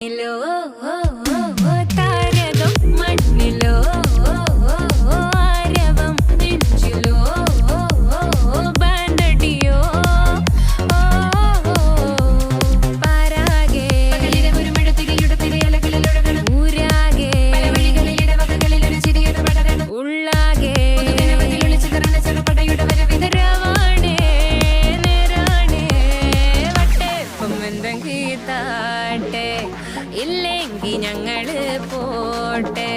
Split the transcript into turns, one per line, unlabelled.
മണ്ണിലോ താരകം മണ്ണിലോ ആരവം നെഞ്ചിലോ ബാൻഡടിയോ പാരാകെ ഊരാകെ ഉള്ളാകെ രവാണേ നേരാണേ വട്ടേപ്പം എന്തെങ്കിലും താട്ടെ ഇല്ലെങ്കി ഞങ്ങള് പോട്ടെ.